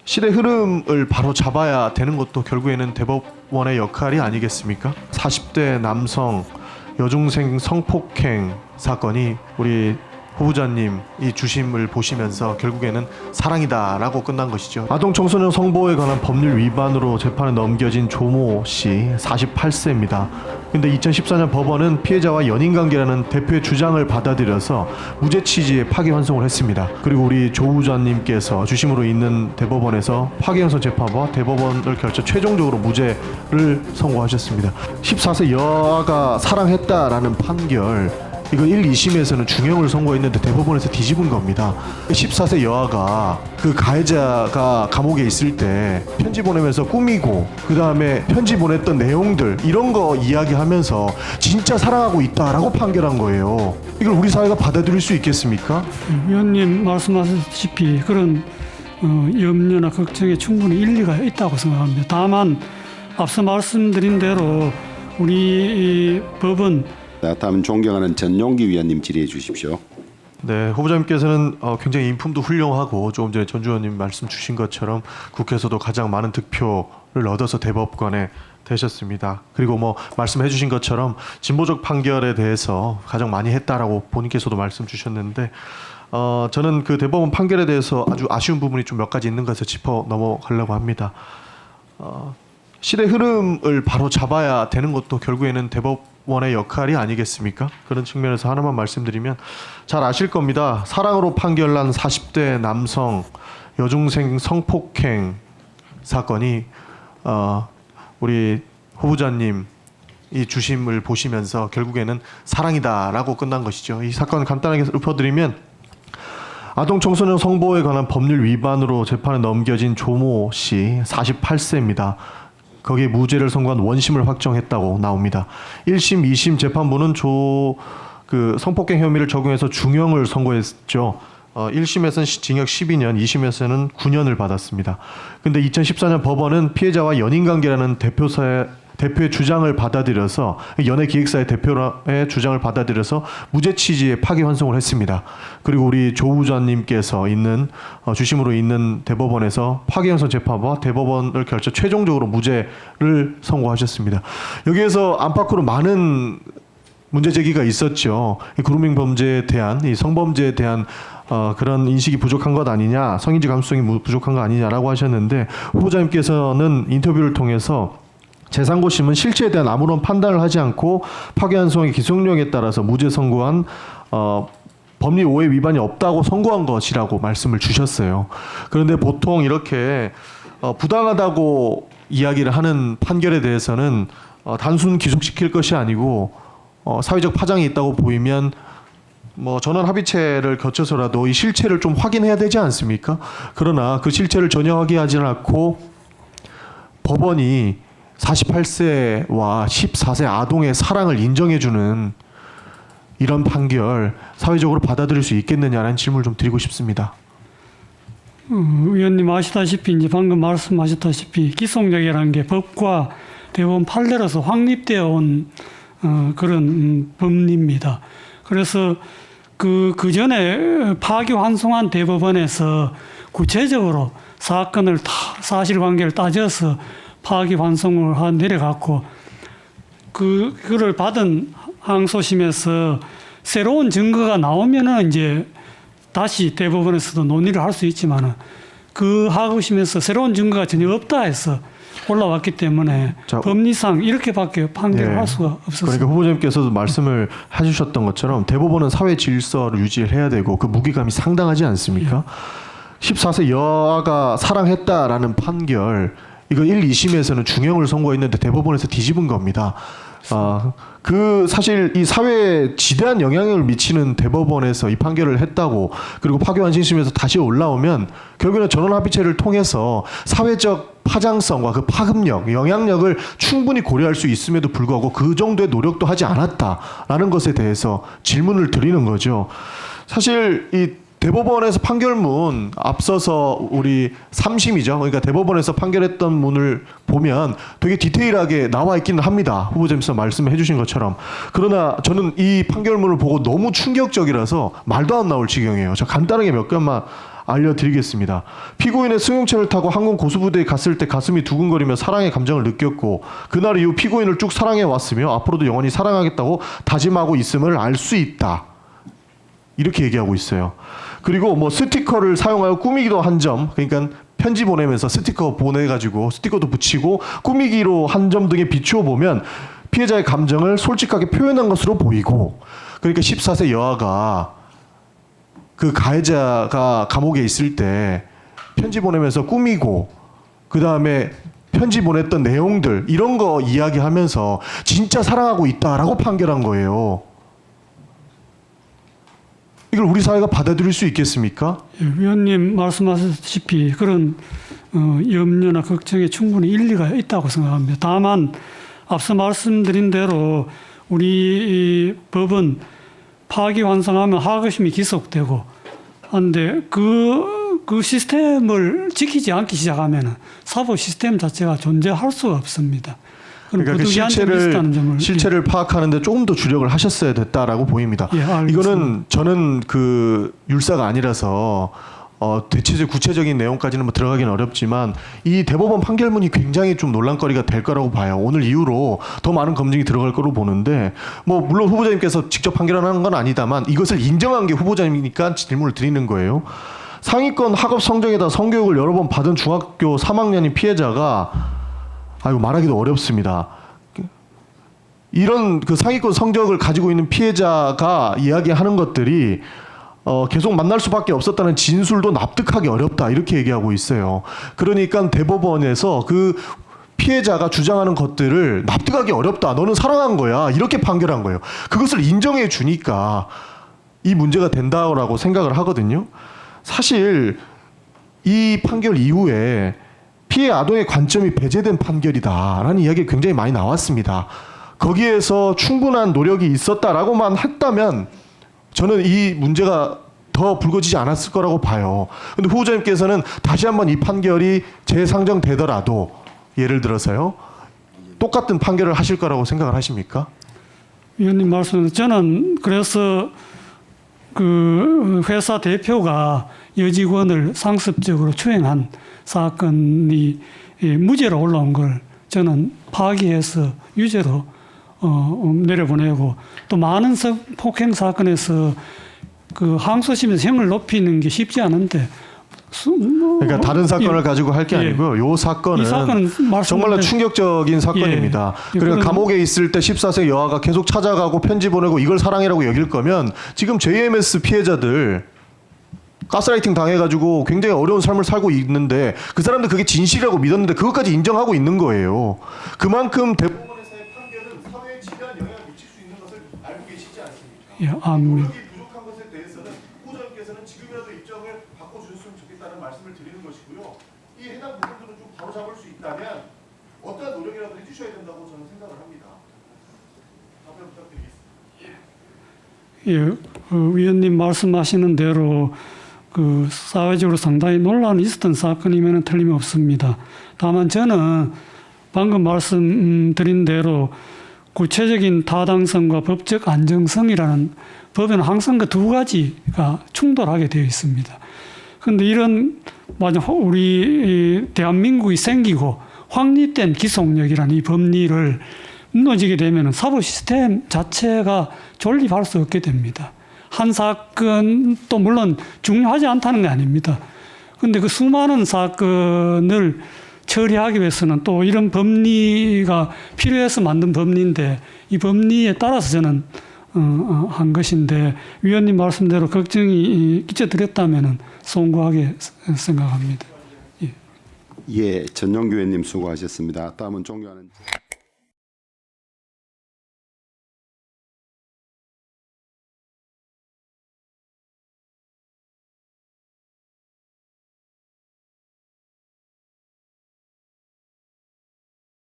시대 흐름을 바로 잡아야 되는 것도 결국에는 대법원의 역할이 아니겠습니까? 40대 남성 여중생 성폭행 사건이 우리 후보자님이 주심을 보시면서 결국에는 사랑이다라고 끝난 것이죠. 아동 청소년 성보호에 관한 법률 위반으로 재판에 넘겨진 조모 씨 48세입니다. 근데 2014년 법원은 피해자와 연인관계라는 대표의 주장을 받아들여서 무죄 취지의 파기환송을 했습니다. 그리고 우리 조 후보자님께서 주심으로 있는 대법원에서 파기환송 재판과 대법원을 결정 최종적으로 무죄를 선고하셨습니다. 14세 여아가 사랑했다라는 판결, 이거 1, 2심에서는 중형을 선고했는데 대법원에서 뒤집은 겁니다. 14세 여아가 그 가해자가 감옥에 있을 때 편지 보내면서 꾸미고 그 다음에 편지 보냈던 내용들 이런 거 이야기하면서 진짜 사랑하고 있다라고 판결한 거예요. 이걸 우리 사회가 받아들일 수 있겠습니까? 위원님 말씀하셨다시피 그런 염려나 걱정에 충분히 일리가 있다고 생각합니다. 다만 앞서 말씀드린 대로 우리 법은 다음 존경하는 전용기 위원님 질의해 주십시오. 네, 후보자님께서는 굉장히 인품도 훌륭하고 조금 전에 전 주원님 말씀 주신 것처럼 국회에서도 가장 많은 득표를 얻어서 대법관에 되셨습니다. 그리고 뭐 말씀해 주신 것처럼 진보적 판결에 대해서 가장 많이 했다라고 본인께서도 말씀 주셨는데 저는 그 대법원 판결에 대해서 아주 아쉬운 부분이 좀 몇 가지 있는 것을 짚어 넘어가려고 합니다. 시대 흐름을 바로 잡아야 되는 것도 결국에는 대법원의 역할이 아니겠습니까? 그런 측면에서 하나만 말씀드리면 잘 아실 겁니다. 사랑으로 판결난 40대 남성 여중생 성폭행 사건이 우리 후보자님이 주심을 보시면서 결국에는 사랑이다라고 끝난 것이죠. 이 사건 간단하게 읊어드리면 아동 청소년 성보호에 관한 법률 위반으로 재판에 넘겨진 조모 씨 48세입니다. 거기에 무죄를 선고한 원심을 확정했다고 나옵니다. 1심, 2심 재판부는 성폭행 혐의를 적용해서 중형을 선고했죠. 1심에서는 징역 12년, 2심에서는 9년을 받았습니다. 근데 2014년 법원은 피해자와 연인관계라는 대표의 주장을 받아들여서 연예기획사의 대표의 주장을 받아들여서 무죄 취지의 파기환송을 했습니다. 그리고 우리 조 후보자님께서 있는 주심으로 있는 대법원에서 파기환송 재판과 대법원을 결정 최종적으로 무죄를 선고하셨습니다. 여기에서 안팎으로 많은 문제 제기가 있었죠. 이 그루밍 범죄에 대한 이 성범죄에 대한 그런 인식이 부족한 것 아니냐, 성인지 감수성이 부족한 거 아니냐라고 하셨는데 후보자님께서는 인터뷰를 통해서 제3고심은 실체에 대한 아무런 판단을 하지 않고 파기환송의 기소령에 따라서 무죄 선고한 법리 오해 위반이 없다고 선고한 것이라고 말씀을 주셨어요. 그런데 보통 이렇게 부당하다고 이야기를 하는 판결에 대해서는 단순 기소시킬 것이 아니고 사회적 파장이 있다고 보이면 전원 합의체를 거쳐서라도 이 실체를 좀 확인해야 되지 않습니까? 그러나 그 실체를 전혀 확인하지 않고 법원이 48세와 14세 아동의 사랑을 인정해주는 이런 판결 사회적으로 받아들일 수 있겠느냐는 질문을 좀 드리고 싶습니다. 의원님 아시다시피 이제 방금 말씀하셨다시피 기속력이라는 게 법과 대법원 판례로서 확립되어 온 그런 법리입니다. 그래서 그 전에 파기환송한 대법원에서 구체적으로 사건을 사실관계를 따져서 파기환송을 내려갔고 그거를 받은 항소심에서 새로운 증거가 나오면은 이제 다시 대법원에서도 논의를 할 수 있지만은 그 하고심에서 새로운 증거가 전혀 없다 해서 올라왔기 때문에 법리상 이렇게밖에 판결을 할 수가 없었습니다. 그러니까 후보자님께서도 말씀을 해주셨던 것처럼 대법원은 사회 질서를 유지해야 되고 그 무게감이 상당하지 않습니까? 14세 여아가 사랑했다라는 판결, 이거 1, 2심에서는 중형을 선고했는데 대법원에서 뒤집은 겁니다. 사실 이 사회에 지대한 영향을 미치는 대법원에서 이 판결을 했다고, 그리고 파기환송심에서 다시 올라오면 결국에는 전원합의체를 통해서 사회적 파장성과 그 파급력, 영향력을 충분히 고려할 수 있음에도 불구하고 그 정도의 노력도 하지 않았다라는 것에 대해서 질문을 드리는 거죠. 사실 이 대법원에서 판결문 앞서서 우리 3심이죠. 그러니까 대법원에서 판결했던 문을 보면 되게 디테일하게 나와 있기는 합니다. 후보자님께서 말씀해 주신 것처럼. 그러나 저는 이 판결문을 보고 너무 충격적이라서 말도 안 나올 지경이에요. 저 간단하게 몇 개만 알려드리겠습니다. 피고인의 승용차를 타고 항공 고수부대에 갔을 때 가슴이 두근거리며 사랑의 감정을 느꼈고 그날 이후 피고인을 쭉 사랑해 왔으며 앞으로도 영원히 사랑하겠다고 다짐하고 있음을 알 수 있다. 이렇게 얘기하고 있어요. 그리고 뭐 스티커를 사용하여 꾸미기도 한 점, 그러니까 편지 보내면서 스티커 보내가지고 스티커도 붙이고 꾸미기로 한 점 등에 비추어 보면 피해자의 감정을 솔직하게 표현한 것으로 보이고, 그러니까 14세 여아가 그 가해자가 감옥에 있을 때 편지 보내면서 꾸미고 그 다음에 편지 보냈던 내용들 이런 거 이야기하면서 진짜 사랑하고 있다라고 판결한 거예요. 이걸 우리 사회가 받아들일 수 있겠습니까? 예, 위원님 말씀하셨다시피 그런 염려나 걱정에 충분히 일리가 있다고 생각합니다. 다만 앞서 말씀드린 대로 우리 이 법은 파기환송하면 하급심이 기속되고 한데 그 시스템을 지키지 않기 시작하면 사법 시스템 자체가 존재할 수가 없습니다. 그러니까 그 실체를 파악하는데 조금 더 주력을 하셨어야 됐다라고 보입니다. 예, 알겠습니다. 이거는 저는 그 율사가 아니라서 대체적 구체적인 내용까지는 뭐 들어가긴 어렵지만 이 대법원 판결문이 굉장히 좀 논란거리가 될 거라고 봐요. 오늘 이후로 더 많은 검증이 들어갈 거로 보는데 뭐 물론 후보자님께서 직접 판결하는 건 아니다만 이것을 인정한 게 후보자님이니까 질문을 드리는 거예요. 상위권 학업 성적에다 성교육을 여러 번 받은 중학교 3학년인 피해자가 아이고 말하기도 어렵습니다. 이런 그 상위권 성적을 가지고 있는 피해자가 이야기하는 것들이 계속 만날 수밖에 없었다는 진술도 납득하기 어렵다 이렇게 얘기하고 있어요. 그러니까 대법원에서 그 피해자가 주장하는 것들을 납득하기 어렵다. 너는 사랑한 거야. 이렇게 판결한 거예요. 그것을 인정해 주니까 이 문제가 된다고 생각을 하거든요. 사실 이 판결 이후에 피해 아동의 관점이 배제된 판결이다라는 이야기가 굉장히 많이 나왔습니다. 거기에서 충분한 노력이 있었다라고만 했다면 저는 이 문제가 더 불거지지 않았을 거라고 봐요. 근데 후보자님께서는 다시 한번 이 판결이 재상정되더라도 예를 들어서요. 똑같은 판결을 하실 거라고 생각을 하십니까? 위원님 말씀 저는 그래서 그 회사 대표가 여직원을 상습적으로 추행한 사건이 무죄로 올라온 걸 저는 파기해서 유죄로 내려보내고 또 많은 폭행 사건에서 그 항소심에서 형을 높이는 게 쉽지 않은데 그러니까 다른 사건을 가지고 할 게 아니고요. 요 사건은 정말로 충격적인 사건입니다. 그러니까 감옥에 있을 때 14세 여아가 계속 찾아가고 편지 보내고 이걸 사랑이라고 여길 거면 지금 JMS 피해자들 가스라이팅 당해가지고 굉장히 어려운 삶을 살고 있는데 그 사람들 그게 진실이라고 믿었는데 그것까지 인정하고 있는 거예요. 그만큼 대법원에서의 판결은 사회에 지대한 영향을 미칠 수 있는 것을 알고 계시지 않습니까? 노력이 부족한 것에 대해서는 후보자님께서는 지금이라도 입장을 바꿔주셨으면 좋겠다는 말씀을 드리는 것이고요. 이 해당 부분들은 좀 바로잡을 수 있다면 어떠한 노력이라도 해주셔야 된다고 저는 생각을 합니다. 답변 부탁드리겠습니다. 위원님 말씀하시는 대로 그 사회적으로 상당히 논란이 있었던 사건이면 틀림없습니다. 다만 저는 방금 말씀드린 대로 구체적인 타당성과 법적 안정성이라는 법에는 항상 그 두 가지가 충돌하게 되어 있습니다. 그런데 이런 우리 대한민국이 생기고 확립된 기속력이라는 이 법리를 무너지게 되면 사법 시스템 자체가 존립할 수 없게 됩니다. 한 사건도 물론 중요하지 않다는 게 아닙니다. 그런데 그 수많은 사건을 처리하기 위해서는 또 이런 법리가 필요해서 만든 법리인데 이 법리에 따라서 저는 한 것인데 위원님 말씀대로 걱정이 끼쳐드렸다면 송구하게 생각합니다. 예, 전용규 의원님 수고하셨습니다. 다음은 존경하는